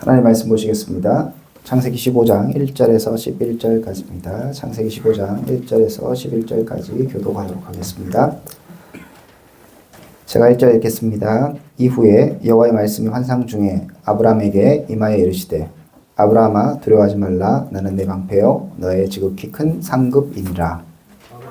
하나님 말씀 보시겠습니다. 창세기 15장 1절에서 11절까지입니다. 창세기 15장 1절에서 11절까지 교독하도록 하겠습니다. 제가 1절 읽겠습니다. 이후에 여호와의 말씀이 환상 중에 아브라함에게 임하여 이르시되 아브라함아 두려워하지 말라. 나는 내 방패요 너의 지극히 큰 상급이니라.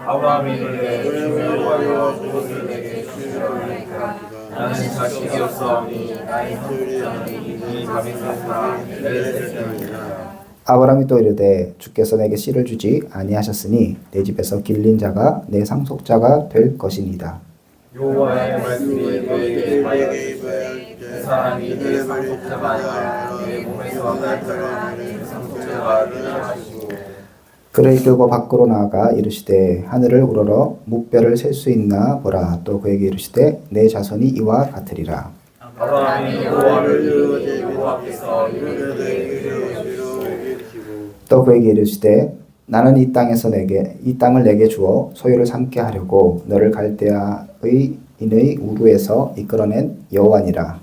아브라함이 이르되 주여 여호와여 무엇을 내게 주시려니까 나는 자식이 없사오니 나의 상속자는 이 다윗이라 엘레셀이니라. 아브라함이 또 이르되 주께서 내게 씨를 주지 아니하셨으니 내 집에서 길린 자가 내 상속자가 될 것이니이다. 여호와의 말씀이 너에게 임하였으되 그 사람이 내 상속자가 아니라 내 몸에서 날 자가 내 상속자가 되라 하시고 그를 이끌고 밖으로 나아가 이르시되 하늘을 우러러 묵별을 셀 수 있나 보라. 또 그에게 이르시되 내 자손이 이와 같으리라. 아브라함이 여호와를 이르되 여호와께서 이르되 또 그에게 이르시되 나는 이 땅을 내게 주어 소유를 삼게 하려고 너를 갈대아의 인의 우르에서 이끌어낸 여호와니라.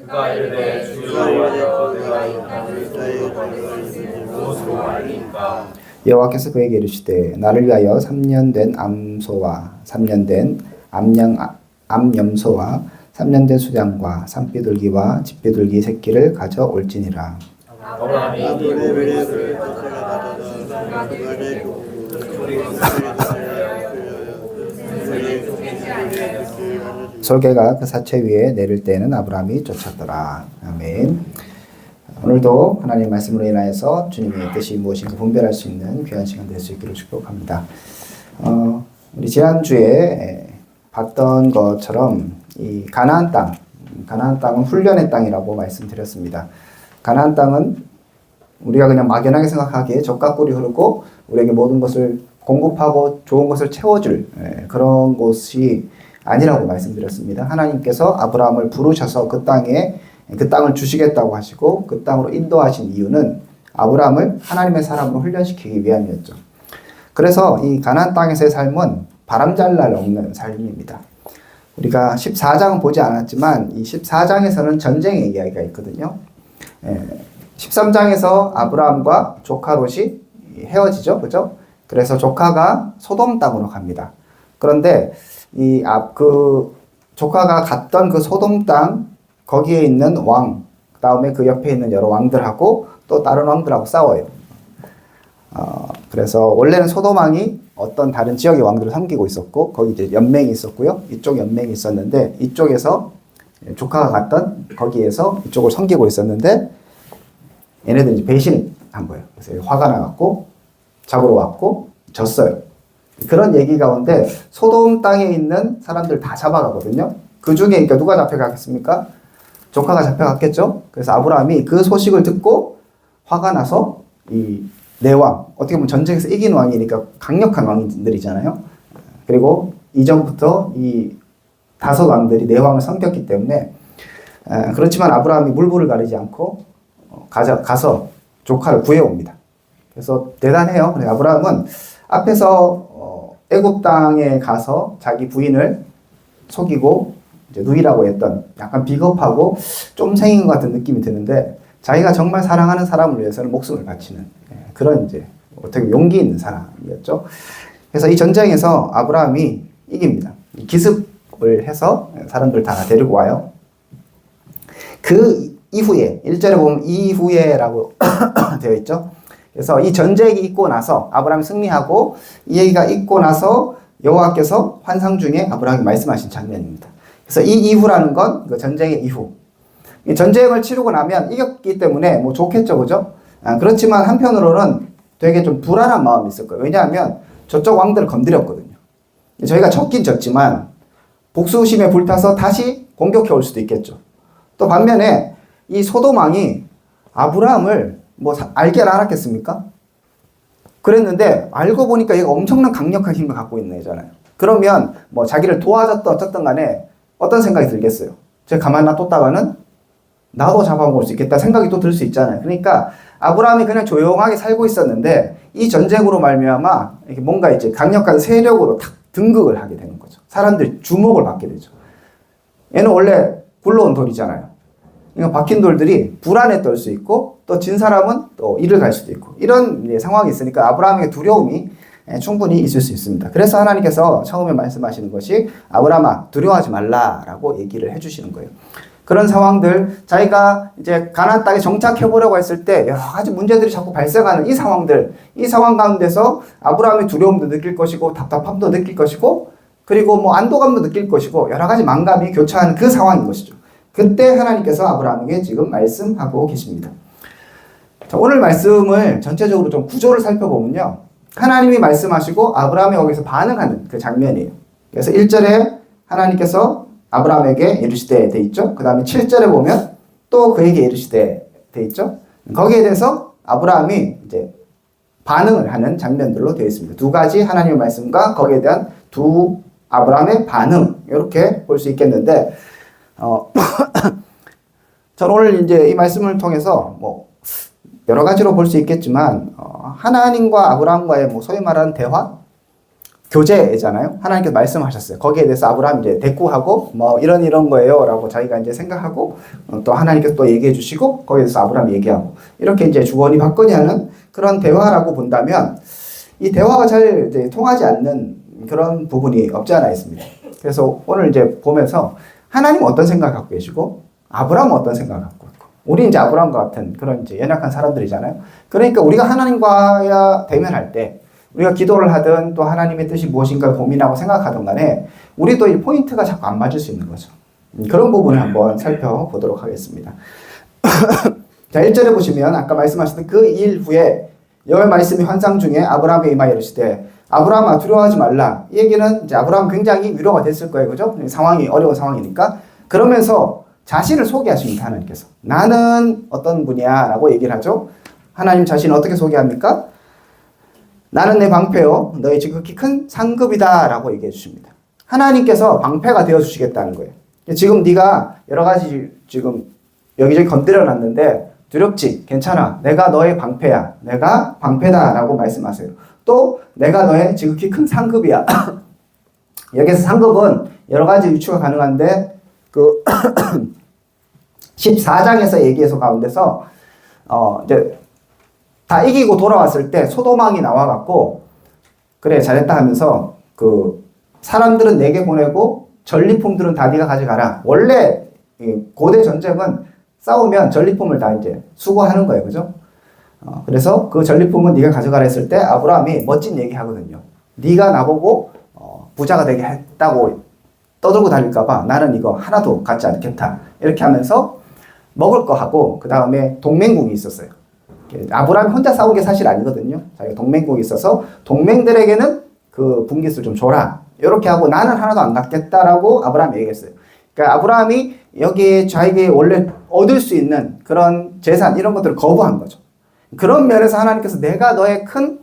그가 이르되 주 여호와여 내가 이 땅을 소유로 거둘 수 있는 무엇으로 알리까. 여호와께서 그에게 이르시되 나를 위하여 3년 된 암소와 3년 된 암염소와 3년 된 수장과 산비둘기와 집비둘기 새끼를 가져올지니라. 아브라함이 이 모든 것을 가져다가 순간 그들의 솔개가 그 사체 위에 내릴 때에는 아브라함이 쫓았더라. 아멘. 오늘도 하나님 말씀으로 인하여서 주님의 뜻이 무엇인가 분별할 수 있는 귀한 시간 될 수 있기를 축복합니다. 우리 지난주에 봤던 것처럼 이 가나안 땅은 훈련의 땅이라고 말씀드렸습니다. 가나안 땅은 우리가 그냥 막연하게 생각하기에 젖과 꿀이 흐르고 우리에게 모든 것을 공급하고 좋은 것을 채워줄 그런 곳이 아니라고 말씀드렸습니다. 하나님께서 아브라함을 부르셔서 그 땅을 주시겠다고 하시고 그 땅으로 인도하신 이유는 아브라함을 하나님의 사람으로 훈련시키기 위함이었죠. 그래서 이 가나안 땅에서의 삶은 바람잘 날 없는 삶입니다. 우리가 14장은 보지 않았지만 이 14장에서는 전쟁의 이야기가 있거든요. 13장에서 아브라함과 조카 롯이 헤어지죠. 그죠? 그래서 조카가 소돔 땅으로 갑니다. 그런데 그 조카가 갔던 그 소돔 땅 거기에 있는 왕, 그다음에 그 옆에 있는 여러 왕들하고 또 다른 왕들하고 싸워요. 그래서 원래는 소돔 왕이 어떤 다른 지역의 왕들을 섬기고 있었고 거기 이제 연맹이 있었고요. 이쪽 연맹이 있었는데 이쪽에서 조카가 갔던 거기에서 이쪽을 섬기고 있었는데 얘네들이 이제 배신을 한 거예요. 그래서 화가 나갖고 잡으러 왔고 졌어요. 그런 얘기 가운데 소돔 땅에 있는 사람들 다 잡아가거든요. 그 중에 그러니까 누가 잡혀가겠습니까? 조카가 잡혀갔겠죠. 그래서 아브라함이 그 소식을 듣고 화가 나서 이 내왕, 어떻게 보면 전쟁에서 이긴 왕이니까 강력한 왕들이잖아요. 그리고 이전부터 이 5 왕들이 내왕을 섬겼기 때문에 그렇지만 아브라함이 물불을 가리지 않고 가서 조카를 구해옵니다. 그래서 대단해요. 아브라함은 앞에서 애굽 땅에 가서 자기 부인을 속이고 이제 누이라고 했던 약간 비겁하고 쫌생인 것 같은 느낌이 드는데 자기가 정말 사랑하는 사람을 위해서는 목숨을 바치는 그런 이제 어떻게 용기 있는 사람이었죠. 그래서 이 전쟁에서 아브라함이 이깁니다. 기습을 해서 사람들 다 데리고 와요. 그 이후에 1절에 보면 이후에라고 되어 있죠. 그래서 이 전쟁이 있고 나서 아브라함이 승리하고 이 얘기가 있고 나서 여호와께서 환상 중에 아브라함이 말씀하신 장면입니다. 그래서 이 이후라는 건 그 전쟁의 이후. 이 전쟁을 치르고 나면 이겼기 때문에 뭐 좋겠죠, 그죠? 그렇지만 한편으로는 되게 좀 불안한 마음이 있을 거예요. 왜냐하면 저쪽 왕들을 건드렸거든요. 저희가 졌긴 졌지만 복수심에 불타서 다시 공격해 올 수도 있겠죠. 또 반면에 이 소돔 왕이 아브라함을 뭐 알게나 알았겠습니까? 그랬는데 알고 보니까 얘가 엄청난 강력한 힘을 갖고 있는 애잖아요. 그러면 뭐 자기를 도와줬던 어쨌든 간에 어떤 생각이 들겠어요? 제가 가만 놔뒀다가는 나도 잡아먹을 수 있겠다 생각이 또 들 수 있잖아요. 그러니까 아브라함이 그냥 조용하게 살고 있었는데 이 전쟁으로 말미암아 이렇게 뭔가 이제 강력한 세력으로 탁 등극을 하게 되는 거죠. 사람들이 주목을 받게 되죠. 얘는 원래 굴러온 돌이잖아요. 그러니까 박힌 돌들이 불안에 떨 수 있고 또 진 사람은 또 일을 갈 수도 있고 이런 상황이 있으니까 아브라함에게 두려움이 충분히 있을 수 있습니다. 그래서 하나님께서 처음에 말씀하시는 것이 아브라함아 두려워하지 말라라고 얘기를 해주시는 거예요. 그런 상황들, 자기가 이제 가나안 땅에 정착해 보려고 했을 때 여러 가지 문제들이 자꾸 발생하는 이 상황들, 이 상황 가운데서 아브라함이 두려움도 느낄 것이고 답답함도 느낄 것이고 그리고 뭐 안도감도 느낄 것이고 여러 가지 만감이 교차하는 그 상황인 것이죠. 그때 하나님께서 아브라함에게 지금 말씀하고 계십니다. 자, 오늘 말씀을 전체적으로 좀 구조를 살펴보면요. 하나님이 말씀하시고 아브라함이 거기서 반응하는 그 장면이에요. 그래서 1절에 하나님께서 아브라함에게 이르시되 돼 있죠. 그 다음에 7절에 보면 또 그에게 이르시되 돼 있죠. 거기에 대해서 아브라함이 이제 반응을 하는 장면들로 되어 있습니다. 두 가지 하나님의 말씀과 거기에 대한 두 아브라함의 반응 이렇게 볼 수 있겠는데 저는 오늘 이제 이 말씀을 통해서 뭐 여러 가지로 볼 수 있겠지만 하나님과 아브라함과의 뭐 소위 말하는 대화 교제잖아요. 하나님께서 말씀하셨어요. 거기에 대해서 아브라함이 이제 대꾸하고 뭐 이런 거예요라고 자기가 이제 생각하고 또 하나님께서 또 얘기해 주시고 거기에 대해서 아브라함이 얘기하고 이렇게 이제 주거니 받거니 하는 그런 대화라고 본다면 이 대화가 잘 이제 통하지 않는 그런 부분이 없지 않아 있습니다. 그래서 오늘 이제 보면서 하나님은 어떤 생각을 갖고 계시고 아브라함은 어떤 생각을 갖고 있고 우리 이제 아브라함과 같은 그런 이제 연약한 사람들이잖아요. 그러니까 우리가 하나님과 대면할 때 우리가 기도를 하든 또 하나님의 뜻이 무엇인가 고민하고 생각하든 간에 우리도 이 포인트가 자꾸 안 맞을 수 있는 거죠. 그런 부분을 한번 살펴보도록 하겠습니다. 자, 1절에 보시면 아까 말씀하셨던 그 일 후에 여호와의 말씀이 환상 중에 아브라함에게 임하여 이르시되 아브라함아 두려워하지 말라. 이 얘기는 이제 아브라함 굉장히 위로가 됐을 거예요. 그죠? 상황이 어려운 상황이니까. 그러면서 자신을 소개하십니다. 하나님께서. 나는 어떤 분이야 라고 얘기를 하죠. 하나님 자신을 어떻게 소개합니까? 나는 내 방패요. 너의 지극히 큰 상급이다 라고 얘기해 주십니다. 하나님께서 방패가 되어 주시겠다는 거예요. 지금 네가 여러 가지 지금 여기저기 건드려 놨는데 두렵지? 괜찮아. 내가 너의 방패야. 내가 방패다 라고 말씀하세요. 또 내가 너의 지극히 큰 상급이야. 여기서 상급은 여러 가지 유추가 가능한데 그 14장에서 얘기해서 가운데서 이제 다 이기고 돌아왔을 때 소도망이 나와갖고 그래 잘했다 하면서 그 사람들은 내게 보내고 전리품들은 다 네가 가져가라. 원래 고대 전쟁은 싸우면 전리품을 다 이제 수거하는 거예요, 그죠? 그래서 그 전리품은 네가 가져가라 했을 때 아브라함이 멋진 얘기 하거든요. 네가 나보고 부자가 되게 했다고 떠들고 다닐까봐 나는 이거 하나도 갖지 않겠다. 이렇게 하면서 먹을 거 하고 그 다음에 동맹국이 있었어요. 아브라함이 혼자 싸운 게 사실 아니거든요. 자기가 동맹국이 있어서 동맹들에게는 그 분깃을 좀 줘라. 이렇게 하고 나는 하나도 안 갖겠다라고 아브라함이 얘기했어요. 그러니까 아브라함이 여기에 자기가 원래 얻을 수 있는 그런 재산 이런 것들을 거부한 거죠. 그런 면에서 하나님께서 내가 너의 큰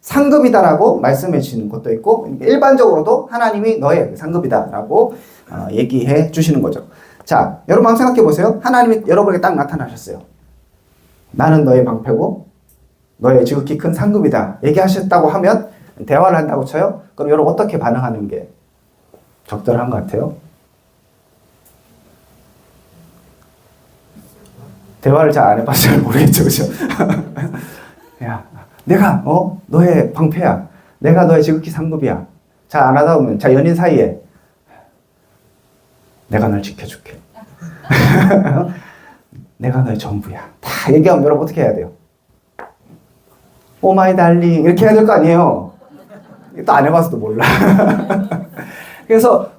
상급이다라고 말씀해 주시는 것도 있고 일반적으로도 하나님이 너의 상급이다라고 얘기해 주시는 거죠. 자, 여러분 한번 생각해 보세요. 하나님이 여러분에게 딱 나타나셨어요. 나는 너의 방패고 너의 지극히 큰 상급이다 얘기하셨다고 하면 대화를 한다고 쳐요. 그럼 여러분 어떻게 반응하는 게 적절한 것 같아요? 대화를 잘 안 해봐서 잘 모르겠죠, 그죠? 야, 내가 너의 방패야. 내가 너의 지극히 상급이야. 잘 안 하다 보면 자 연인 사이에 내가 널 지켜줄게. 내가 너의 전부야. 다 얘기하면 여러분 어떻게 해야 돼요? 오 마이 달링 이렇게 해야 될 거 아니에요. 또 안 해봐서도 몰라. 그래서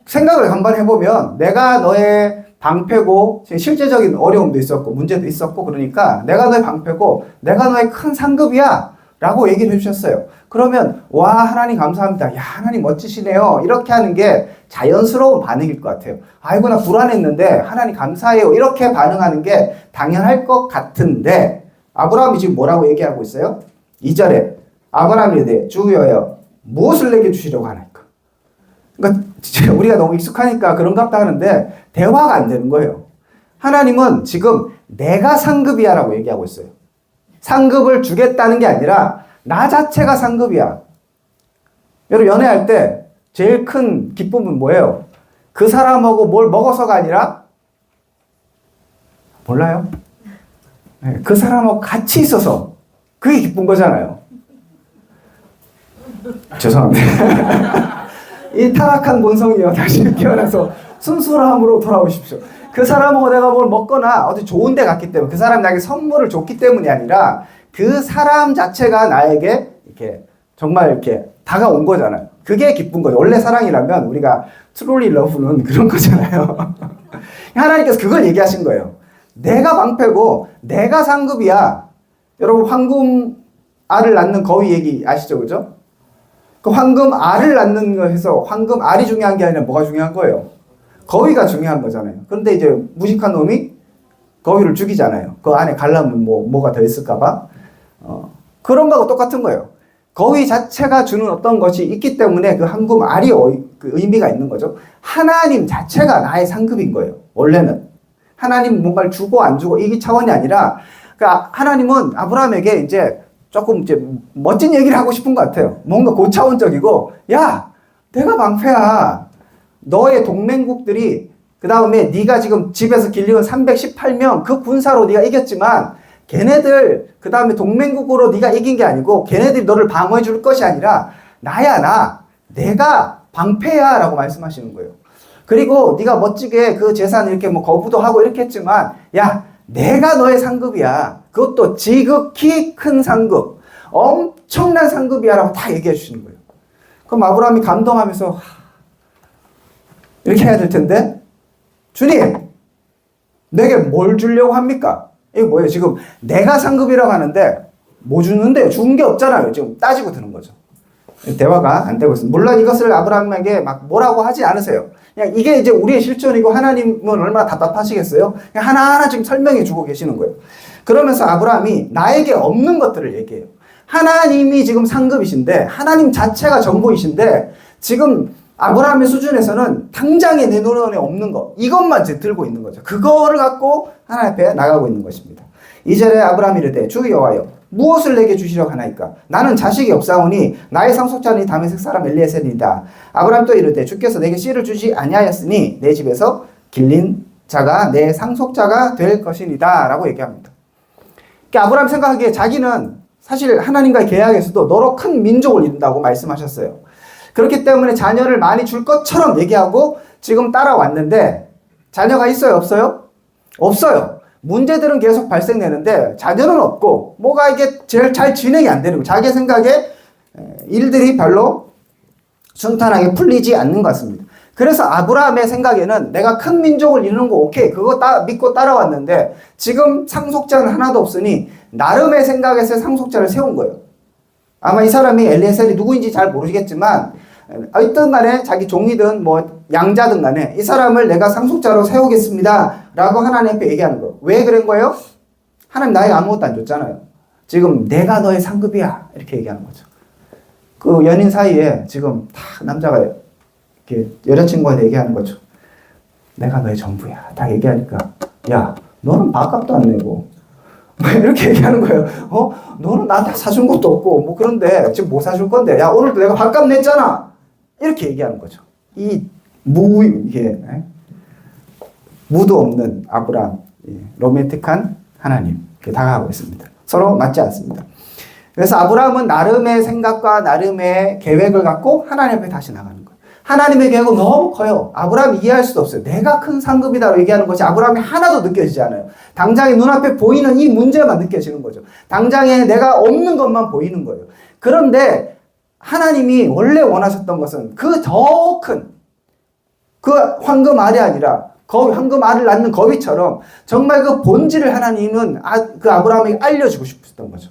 생각을 한번 해보면 내가 너의 방패고 실제적인 어려움도 있었고 문제도 있었고 그러니까 내가 너의 방패고 내가 너의 큰 상급이야 라고 얘기를 해주셨어요. 그러면 와 하나님 감사합니다. 야 하나님 멋지시네요. 이렇게 하는 게 자연스러운 반응일 것 같아요. 아이고 나 불안했는데 하나님 감사해요. 이렇게 반응하는 게 당연할 것 같은데 아브라함이 지금 뭐라고 얘기하고 있어요? 2절에 아브라함이 이르되 주여여 무엇을 내게 주시려고 하나이까? 그러니까 우리가 너무 익숙하니까 그런갑다 하는데 대화가 안 되는 거예요. 하나님은 지금 내가 상급이야 라고 얘기하고 있어요. 상급을 주겠다는 게 아니라 나 자체가 상급이야. 여러분 연애할 때 제일 큰 기쁨은 뭐예요? 그 사람하고 뭘 먹어서가 아니라 몰라요? 네, 그 사람하고 같이 있어서 그게 기쁜 거잖아요. 죄송합니다. 이 타락한 본성이요, 다시 깨어나서 순수함으로 돌아오십시오. 그 사람하고 내가 뭘 먹거나 어디 좋은 데 갔기 때문에, 그 사람이 나에게 선물을 줬기 때문이 아니라 그 사람 자체가 나에게 이렇게 정말 이렇게 다가온 거잖아요. 그게 기쁜 거죠. 원래 사랑이라면 우리가 트롤리 러브는 그런 거잖아요. 하나님께서 그걸 얘기하신 거예요. 내가 방패고 내가 상급이야. 여러분 황금 알을 낳는 거위 얘기 아시죠? 그죠? 그 황금 알을 낳는 거에서 황금 알이 중요한 게 아니라 뭐가 중요한 거예요? 거위가 중요한 거잖아요. 그런데 이제 무식한 놈이 거위를 죽이잖아요. 그 안에 갈라면 뭐가 더 있을까봐. 그런 거하고 똑같은 거예요. 거위 자체가 주는 어떤 것이 있기 때문에 그 황금 알이 그 의미가 있는 거죠. 하나님 자체가 나의 상급인 거예요. 원래는. 하나님 뭔가를 주고 안 주고 이게 차원이 아니라, 그러니까 하나님은 아브라함에게 이제 조금 이제 멋진 얘기를 하고 싶은 것 같아요. 뭔가 고차원적이고, 야, 내가 방패야. 너의 동맹국들이, 그 다음에 네가 지금 집에서 길리건 318명 그 군사로 네가 이겼지만 걔네들 그 다음에 동맹국으로 네가 이긴 게 아니고 걔네들이 너를 방어해 줄 것이 아니라 나야. 내가 방패야 라고 말씀하시는 거예요. 그리고 네가 멋지게 그 재산 이렇게 뭐 거부도 하고 이렇게 했지만, 야, 내가 너의 상급이야. 그것도 지극히 큰 상급, 엄청난 상급이야 라고 다 얘기해 주시는 거예요. 그럼 아브라함이 감동하면서 이렇게 해야 될 텐데, 주님, 내게 뭘 주려고 합니까? 이게 뭐예요? 지금 내가 상급이라고 하는데 뭐 주는데 준 게 없잖아요. 지금 따지고 드는 거죠. 대화가 안 되고 있습니다. 물론 이것을 아브라함에게 막 뭐라고 하지 않으세요. 그냥 이게 이제 우리의 실존이고 하나님은 얼마나 답답하시겠어요? 그냥 하나하나 지금 설명해 주고 계시는 거예요. 그러면서 아브라함이 나에게 없는 것들을 얘기해요. 하나님이 지금 상급이신데, 하나님 자체가 전부이신데, 지금 아브라함의 수준에서는 당장에 내 눈에 없는 거, 이것만 이제 들고 있는 거죠. 그거를 갖고 하나님 앞에 나가고 있는 것입니다. 2절에 아브라함이 이르되 주 여호와여 무엇을 내게 주시려고 하나이까? 나는 자식이 없사오니 나의 상속자는 다메섹 사람 엘리에셀이다. 아브라함 또 이르되 주께서 내게 씨를 주지 아니하였으니 내 집에서 길린 자가 내 상속자가 될 것이니다 라고 얘기합니다. 그러니까 아브라함 생각하기에 자기는 사실 하나님과의 계약에서도 너로 큰 민족을 이룬다고 말씀하셨어요. 그렇기 때문에 자녀를 많이 줄 것처럼 얘기하고 지금 따라왔는데, 자녀가 있어요? 없어요? 없어요. 문제들은 계속 발생되는데 자녀는 없고 뭐가 이게 제일 잘 진행이 안 되는 거예요. 자기 생각에 일들이 별로 순탄하게 풀리지 않는 것 같습니다. 그래서 아브라함의 생각에는 내가 큰 민족을 이루는 거 오케이, 그거 믿고 따라왔는데 지금 상속자는 하나도 없으니 나름의 생각에서 상속자를 세운 거예요. 아마 이 사람이 엘리에셀이 누구인지 잘 모르겠지만 어떤 간에 자기 종이든 뭐 양자든 간에 이 사람을 내가 상속자로 세우겠습니다 라고 하나님 앞에 얘기하는 거예요. 왜 그런 거예요? 하나님 나에게 아무것도 안 줬잖아요. 지금 내가 너의 상급이야 이렇게 얘기하는 거죠. 그 연인 사이에 지금 다 남자가 이렇게 여자친구한테 얘기하는 거죠. 내가 너의 전부야 딱 얘기하니까, 야, 너는 밥값도 안 내고 이렇게 얘기하는 거예요. 너는 나한테 사준 것도 없고 뭐 그런데 지금 뭐 사줄 건데, 야, 오늘도 내가 밥값 냈잖아 이렇게 얘기하는 거죠. 이 무도 없는 아브라함, 로맨틱한 하나님 다가가고 있습니다. 서로 맞지 않습니다. 그래서 아브라함은 나름의 생각과 나름의 계획을 갖고 하나님 앞에 다시 나가는 거예요. 하나님의 계획은 너무 커요. 아브라함이 이해할 수도 없어요. 내가 큰 상급이다라고 얘기하는 것이 아브라함이 하나도 느껴지지 않아요. 당장에 눈앞에 보이는 이 문제만 느껴지는 거죠. 당장에 내가 없는 것만 보이는 거예요. 그런데 하나님이 원래 원하셨던 것은 그 더 큰 그 황금 알이 아니라 황금 알을 낳는 거위처럼 정말 그 본질을 하나님은 그 아브라함에게 알려주고 싶었던 거죠.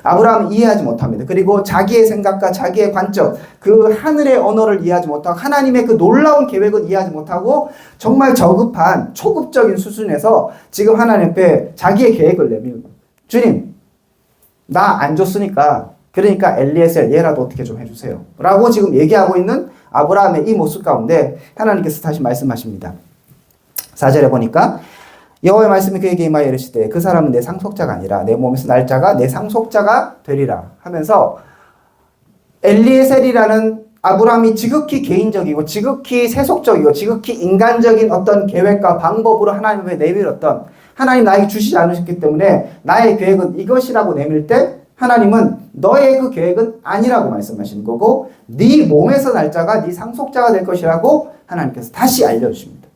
아브라함은 이해하지 못합니다. 그리고 자기의 생각과 자기의 관점, 그 하늘의 언어를 이해하지 못하고 하나님의 그 놀라운 계획을 이해하지 못하고 정말 저급한 초급적인 수준에서 지금 하나님 앞에 자기의 계획을 내밀는 거예요. 주님, 나 안 줬으니까 그러니까 엘리에셀 얘라도 어떻게 좀 해주세요 라고 지금 얘기하고 있는 아브라함의 이 모습 가운데 하나님께서 다시 말씀하십니다. 4절에 보니까 여호와의 말씀이 그에게 임하여 이르시되 그 사람은 내 상속자가 아니라 내 몸에서 날 자가 내 상속자가 되리라 하면서, 엘리에셀이라는 아브라함이 지극히 개인적이고 지극히 세속적이고 지극히 인간적인 어떤 계획과 방법으로 하나님 앞에 내밀었던 하나님 나에게 주시지 않으셨기 때문에 나의 계획은 이것이라고 내밀 때 하나님은 너의 그 계획은 아니라고 말씀하시는 거고 네 몸에서 날 자가 네 상속자가 될 것이라고 하나님께서 다시 알려주십니다.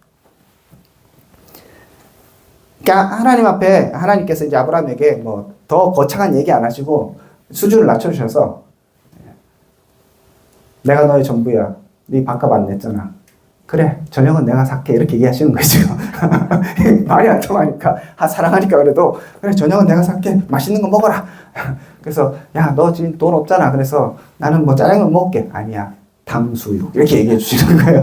그러니까 하나님 앞에 하나님께서 이제 아브라함에게 뭐 더 거창한 얘기 안 하시고 수준을 낮춰주셔서 내가 너의 전부야. 네 밥값 안 냈잖아. 그래 저녁은 내가 살게 이렇게 얘기하시는 거죠. 말이 안 통하니까 사랑하니까 그래도 그래 저녁은 내가 살게 맛있는 거 먹어라. 그래서 야 너 지금 돈 없잖아. 그래서 나는 뭐 짜장면 먹을게. 아니야 탕수육 이렇게 얘기해 주시는 거예요.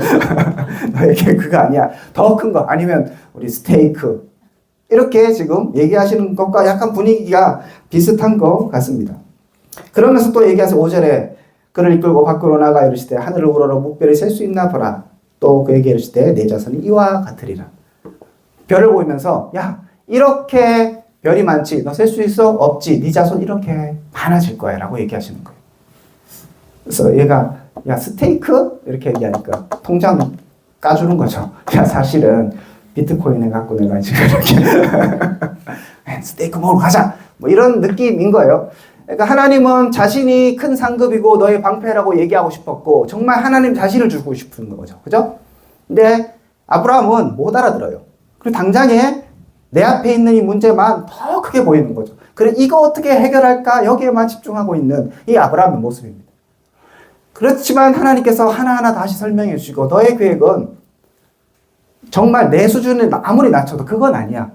너에게 그거 아니야. 더 큰 거 아니면 우리 스테이크 이렇게 지금 얘기하시는 것과 약간 분위기가 비슷한 것 같습니다. 그러면서 또 얘기하세요. 5절에 그를 이끌고 밖으로 나가 이르시되 하늘을 우러러 묵별을 셀 수 있나 보라. 또 그에게 이르시되 내 자손이 이와 같으리라. 별을 보이면서 야 이렇게 별이 많지 너 셀 수 있어? 없지. 네 자손 이렇게 많아질 거야 라고 얘기하시는 거예요. 그래서 얘가 야 스테이크? 이렇게 얘기하니까 통장 까주는 거죠. 야 사실은 비트코인에 갖고 내가 지금 이렇게 스테이크 먹으러 가자 뭐 이런 느낌인 거예요. 그러니까 하나님은 자신이 큰 상급이고 너의 방패라고 얘기하고 싶었고 정말 하나님 자신을 주고 싶은 거죠. 그죠? 근데 아브라함은 못 알아들어요. 그리고 당장에 내 앞에 있는 이 문제만 더 크게 보이는 거죠. 그래 이거 어떻게 해결할까 여기에만 집중하고 있는 이 아브라함의 모습입니다. 그렇지만 하나님께서 하나하나 다시 설명해 주시고 너의 계획은 정말 내 수준을 아무리 낮춰도 그건 아니야.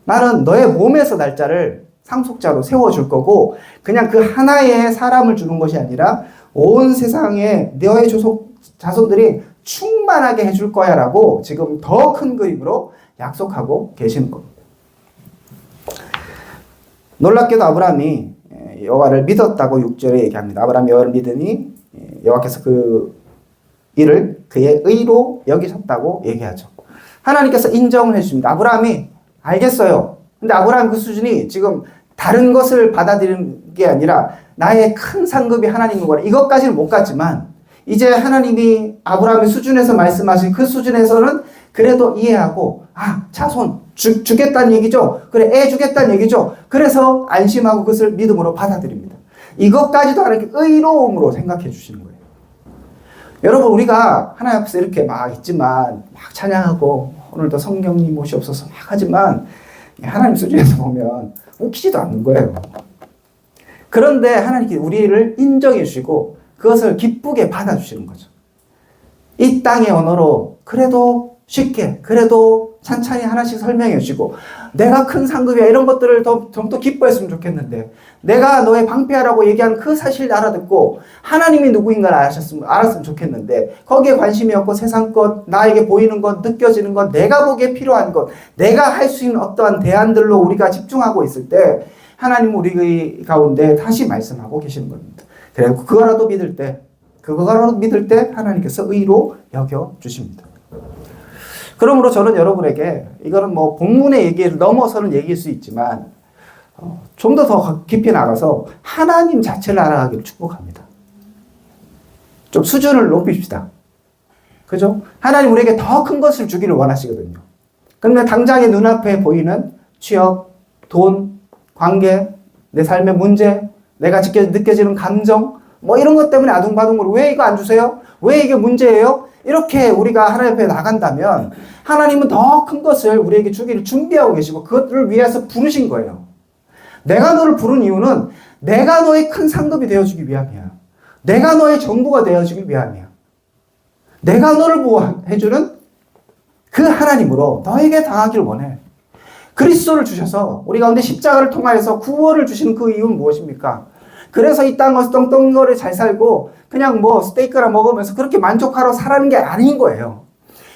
나는 너의 몸에서 날짜를 상속자로 세워줄 거고 그냥 그 하나의 사람을 주는 것이 아니라 온 세상에 너의 자손들이 충만하게 해줄 거야 라고 지금 더 큰 그림으로 약속하고 계시는 겁니다. 놀랍게도 아브라함이 여호와를 믿었다고 6절에 얘기합니다. 아브라함이 여호와를 믿으니 여호와께서 그 일을 그의 의로 여기셨다고 얘기하죠. 하나님께서 인정을 해주십니다. 아브라함이 알겠어요. 근데 아브라함 그 수준이 지금 다른 것을 받아들이는 게 아니라 나의 큰 상급이 하나님인 거라 이것까지는 못 갔지만 이제 하나님이 아브라함의 수준에서 말씀하신 그 수준에서는 그래도 이해하고 자손 주겠다는 얘기죠. 그래 애 주겠다는 얘기죠. 그래서 안심하고 그것을 믿음으로 받아들입니다. 이것까지도 하나님께 의로움으로 생각해 주시는 거예요. 여러분 우리가 하나님 앞에서 이렇게 막 있지만 막 찬양하고 오늘도 성령님 모시옵소서 막 하지만 하나님 수준에서 보면 웃기지도 않는 거예요. 그런데 하나님께 우리를 인정해 주시고 그것을 기쁘게 받아주시는 거죠. 이 땅의 언어로 그래도 쉽게 그래도 찬찬히 하나씩 설명해 주시고 내가 큰 상급이야 이런 것들을 좀 더 기뻐했으면 좋겠는데 내가 너의 방패라고 얘기한 그 사실을 알아듣고 하나님이 누구인가를 알았으면 좋겠는데 거기에 관심이 없고 세상 것, 나에게 보이는 것, 느껴지는 것, 내가 보기에 필요한 것, 내가 할 수 있는 어떠한 대안들로 우리가 집중하고 있을 때 하나님은 우리 가운데 다시 말씀하고 계시는 겁니다. 그래서 그거라도 믿을 때 하나님께서 의로 여겨주십니다. 그러므로 저는 여러분에게 이거는 뭐 본문의 얘기를 넘어서는 얘기일 수 있지만 좀 더 깊이 나가서 하나님 자체를 알아가기를 축복합니다. 좀 수준을 높입시다. 그죠? 하나님 우리에게 더 큰 것을 주기를 원하시거든요. 그런데 당장에 눈앞에 보이는 취업, 돈, 관계, 내 삶의 문제, 내가 느껴지는 감정 뭐 이런 것 때문에 아둥바둥으로 왜 이거 안 주세요? 왜 이게 문제예요? 이렇게 우리가 하나님 앞에 나간다면 하나님은 더 큰 것을 우리에게 주기를 준비하고 계시고 그것들을 위해서 부르신 거예요. 내가 너를 부른 이유는 내가 너의 큰 상급이 되어주기 위함이야. 내가 너의 전부가 되어주기 위함이야. 내가 너를 보호해주는 그 하나님으로 너에게 당하기를 원해. 그리스도를 주셔서 우리 가운데 십자가를 통하여서 구원을 주시는 그 이유는 무엇입니까? 그래서 이 땅에서 떵떵거리 잘 살고 그냥 뭐 스테이크나 먹으면서 그렇게 만족하러 살라는 게 아닌 거예요.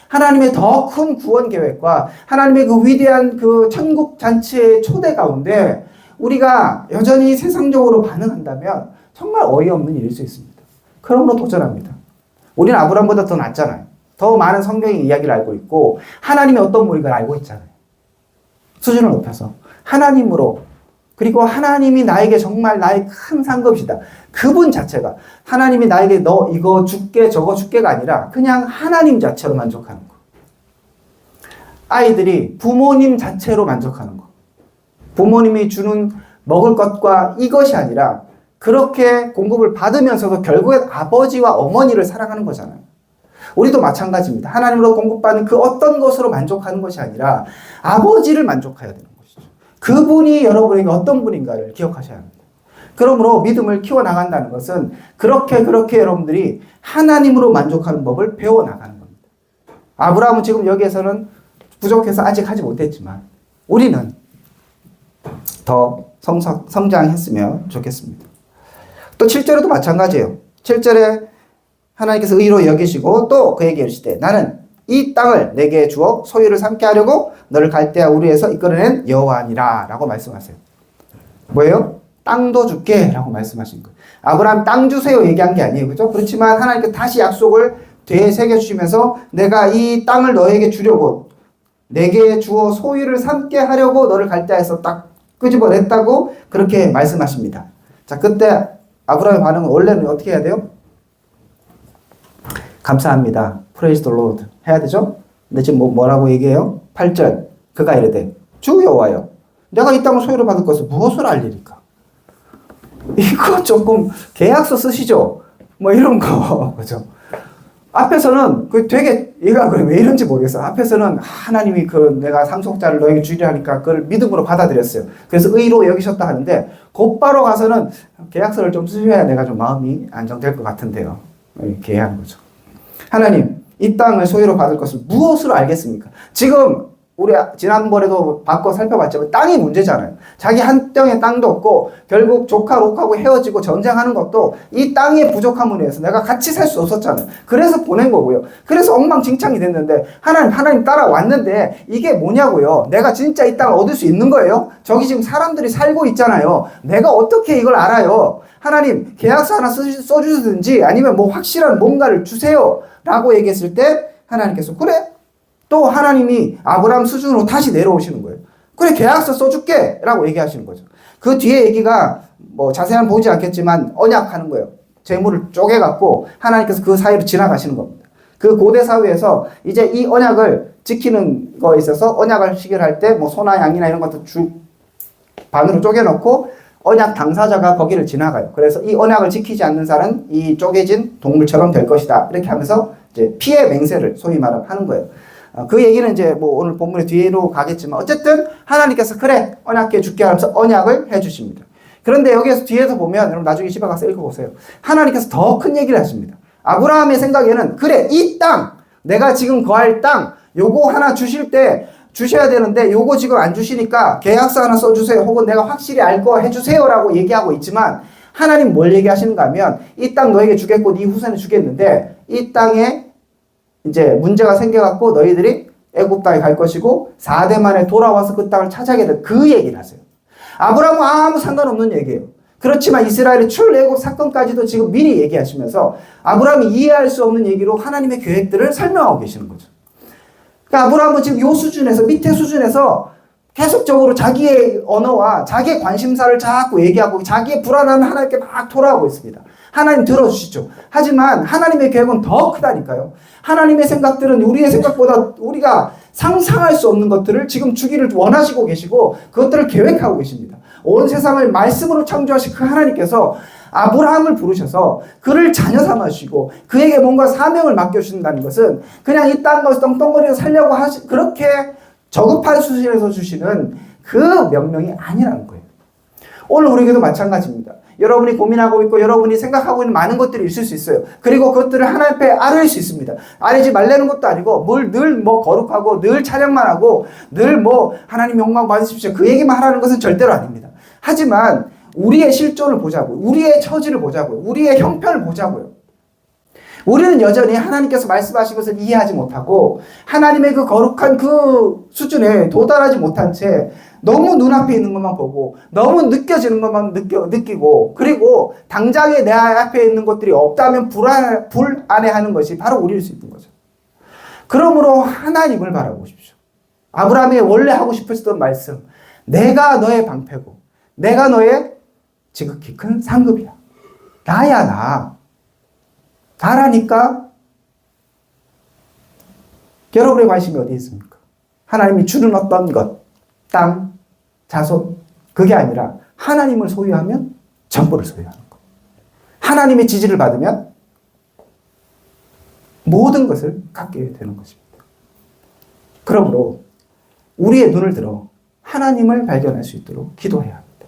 하나님의 더 큰 구원 계획과 하나님의 그 위대한 그 천국 잔치의 초대 가운데 우리가 여전히 세상적으로 반응한다면 정말 어이없는 일일 수 있습니다. 그러므로 도전합니다. 우리는 아브라함보다 더 낫잖아요. 더 많은 성경의 이야기를 알고 있고 하나님이 어떤 분인가를 알고 있잖아요. 수준을 높여서 하나님으로 그리고 하나님이 나에게 정말 나의 큰 상급이시다. 그분 자체가 하나님이 나에게 너 이거 줄게 저거 줄게가 아니라 그냥 하나님 자체로 만족하는 거. 아이들이 부모님 자체로 만족하는 거. 부모님이 주는 먹을 것과 이것이 아니라 그렇게 공급을 받으면서도 결국엔 아버지와 어머니를 사랑하는 거잖아요. 우리도 마찬가지입니다. 하나님으로 공급받는 그 어떤 것으로 만족하는 것이 아니라 아버지를 만족해야 되는 것이죠. 그분이 여러분에게 어떤 분인가를 기억하셔야 합니다. 그러므로 믿음을 키워나간다는 것은 그렇게 여러분들이 하나님으로 만족하는 법을 배워나가는 겁니다. 아브라함은 지금 여기에서는 부족해서 아직 하지 못했지만 우리는 더 성장했으면 좋겠습니다. 또 7절에도 마찬가지예요. 7절에 하나님께서 의로 여기시고 또 그에게 이르시되 나는 이 땅을 내게 주어 소유를 삼게 하려고 너를 갈대아 우르에서 이끌어낸 여호와니라 라고 말씀하세요. 뭐예요? 땅도 줄게 라고 말씀하신 거예요. 아브라함 땅 주세요 얘기한 게 아니에요. 그죠? 그렇지만 하나님께서 다시 약속을 되새겨 주시면서 내가 이 땅을 너에게 주려고 내게 주어 소유를 삼게 하려고 너를 갈대아에서 딱 끄집어냈다고 그렇게 말씀하십니다. 자, 그때 아브라함의 반응은 원래는 어떻게 해야 돼요? 감사합니다. Praise the Lord 해야 되죠? 근데 지금 뭐라고 얘기해요? 8절 그가 이르되 주 여호와여 내가 이 땅을 소유로 받을 것을 무엇을 알리리까? 이거 조금 계약서 쓰시죠? 뭐 이런 거 그죠? 앞에서는 그 되게 얘가 왜 이런지 모르겠어. 앞에서는 하나님이 그 내가 상속자를 너에게 주리라 하니까 그걸 믿음으로 받아들였어요. 그래서 의로 여기셨다 하는데 곧바로 가서는 계약서를 좀 쓰셔야 내가 좀 마음이 안정될 것 같은데요. 이렇게 하는 거죠. 하나님, 이 땅을 소유로 받을 것을 무엇으로 알겠습니까? 지금 우리 지난번에도 바꿔 살펴봤지만 땅이 문제잖아요. 자기 한 뼘의 땅도 없고 결국 조카 록하고 헤어지고 전쟁하는 것도 이 땅의 부족함으로 해서 내가 같이 살 수 없었잖아요. 그래서 보낸 거고요. 그래서 엉망진창이 됐는데 하나님 따라왔는데 이게 뭐냐고요. 내가 진짜 이 땅을 얻을 수 있는 거예요? 저기 지금 사람들이 살고 있잖아요. 내가 어떻게 이걸 알아요? 하나님 계약서 하나 써주든지 아니면 뭐 확실한 뭔가를 주세요 라고 얘기했을 때 하나님께서 그래? 또 하나님이 아브라함 수준으로 다시 내려오시는 거예요. 그래 계약서 써줄게 라고 얘기하시는 거죠. 그 뒤에 얘기가 뭐 자세한 보지 않겠지만 언약하는 거예요. 재물을 쪼개갖고 하나님께서 그 사이로 지나가시는 겁니다. 그 고대 사회에서 이제 이 언약을 지키는 거에 있어서 언약을 시결할 때 뭐 소나 양이나 이런 것도 반으로 쪼개놓고 언약 당사자가 거기를 지나가요. 그래서 이 언약을 지키지 않는 자는 이 쪼개진 동물처럼 될 것이다. 이렇게 하면서 이제 피해 맹세를 소위 말하면 하는 거예요. 그 얘기는 이제 뭐 오늘 본문의 뒤로 가겠지만 어쨌든 하나님께서 그래 언약해 줄게 하면서 언약을 해 주십니다. 그런데 여기에서 뒤에서 보면 여러분 나중에 집에 가서 읽어보세요. 하나님께서 더 큰 얘기를 하십니다. 아브라함의 생각에는 그래 이 땅 내가 지금 거할 땅 요거 하나 주실 때 주셔야 되는데 요거 지금 안 주시니까 계약서 하나 써주세요. 혹은 내가 확실히 알 거 해주세요 라고 얘기하고 있지만 하나님 뭘 얘기하시는가 하면 이 땅 너에게 주겠고 네 후손에 주겠는데 이 땅에 이제 문제가 생겨갖고 너희들이 애굽 땅에 갈 것이고 4대 만에 돌아와서 그 땅을 차지하게 될 그 얘기를 하세요. 아브라함은 아무 상관없는 얘기예요. 그렇지만 이스라엘의 출애굽 사건까지도 지금 미리 얘기하시면서 아브라함이 이해할 수 없는 얘기로 하나님의 계획들을 설명하고 계시는 거죠. 그러니까 아브라함은 지금 요 수준에서 밑에 수준에서 계속적으로 자기의 언어와 자기의 관심사를 자꾸 얘기하고 자기의 불안함을 하나님께 막 토로하고 있습니다. 하나님 들어주시죠. 하지만 하나님의 계획은 더 크다니까요. 하나님의 생각들은 우리의 생각보다 우리가 상상할 수 없는 것들을 지금 주기를 원하시고 계시고 그것들을 계획하고 계십니다. 온 세상을 말씀으로 창조하신 그 하나님께서 아브라함을 부르셔서 그를 자녀 삼으시고 그에게 뭔가 사명을 맡겨주신다는 것은 그냥 이 땅 것을 떵떵거리며 살려고 그렇게 저급한 수준에서 주시는 그 명령이 아니라는 거예요. 오늘 우리에게도 마찬가지입니다. 여러분이 고민하고 있고 여러분이 생각하고 있는 많은 것들이 있을 수 있어요. 그리고 그것들을 하나님 앞에 아뢰일 수 있습니다. 아뢰지 말라는 것도 아니고 늘 거룩하고 늘 찬양만 하고 늘 하나님 영광 받으십시오. 그 얘기만 하라는 것은 절대로 아닙니다. 하지만 우리의 실존을 보자고요. 우리의 처지를 보자고요. 우리의 형편을 보자고요. 우리는 여전히 하나님께서 말씀하신 것을 이해하지 못하고 하나님의 그 거룩한 그 수준에 도달하지 못한 채 너무 눈앞에 있는 것만 보고 너무 느껴지는 것만 느끼고 그리고 당장에 내 앞에 있는 것들이 없다면 불안해하는 것이 바로 우리일 수 있는 거죠. 그러므로 하나님을 바라보십시오. 아브라함이 원래 하고 싶었던 말씀, 내가 너의 방패고 내가 너의 지극히 큰 상급이야. 나야 나. 나라니까 여러분의 관심이 어디에 있습니까? 하나님이 주는 어떤 것, 땅, 자손, 그게 아니라 하나님을 소유하면 전부를 소유하는 것. 하나님의 지지를 받으면 모든 것을 갖게 되는 것입니다. 그러므로 우리의 눈을 들어 하나님을 발견할 수 있도록 기도해야 합니다.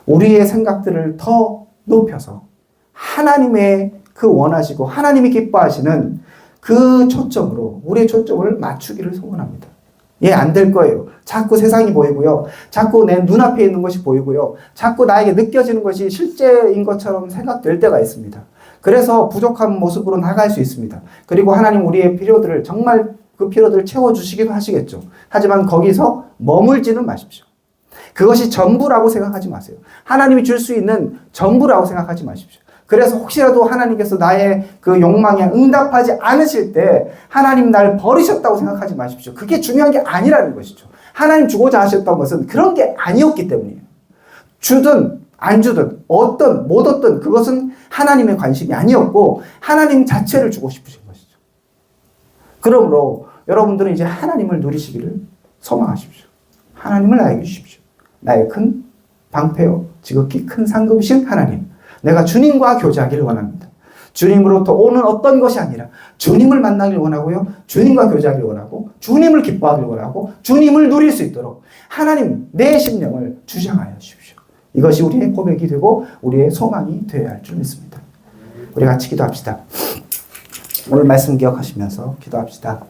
우리의 생각들을 더 높여서 하나님의 그 원하시고 하나님이 기뻐하시는 그 초점으로 우리의 초점을 맞추기를 소원합니다. 안 될 거예요. 자꾸 세상이 보이고요. 자꾸 내 눈앞에 있는 것이 보이고요. 자꾸 나에게 느껴지는 것이 실제인 것처럼 생각될 때가 있습니다. 그래서 부족한 모습으로 나갈 수 있습니다. 그리고 하나님 우리의 필요들을 정말 그 필요들을 채워주시기도 하시겠죠. 하지만 거기서 머물지는 마십시오. 그것이 전부라고 생각하지 마세요. 하나님이 줄 수 있는 전부라고 생각하지 마십시오. 그래서 혹시라도 하나님께서 나의 그 욕망에 응답하지 않으실 때 하나님 나를 버리셨다고 생각하지 마십시오. 그게 중요한 게 아니라는 것이죠. 하나님 주고자 하셨던 것은 그런 게 아니었기 때문이에요. 주든 안 주든 어떤 못 얻든 그것은 하나님의 관심이 아니었고 하나님 자체를 주고 싶으신 것이죠. 그러므로 여러분들은 이제 하나님을 누리시기를 소망하십시오. 하나님을 나에게 주십시오. 나의 큰 방패요 지극히 큰 상급이신 하나님, 내가 주님과 교제하기를 원합니다. 주님으로부터 오는 어떤 것이 아니라 주님을 만나길 원하고요. 주님과 교제하길 원하고 주님을 기뻐하길 원하고 주님을 누릴 수 있도록 하나님 내 심령을 주장하여 주십시오. 이것이 우리의 고백이 되고 우리의 소망이 되어야 할 줄 믿습니다. 우리 같이 기도합시다. 오늘 말씀 기억하시면서 기도합시다.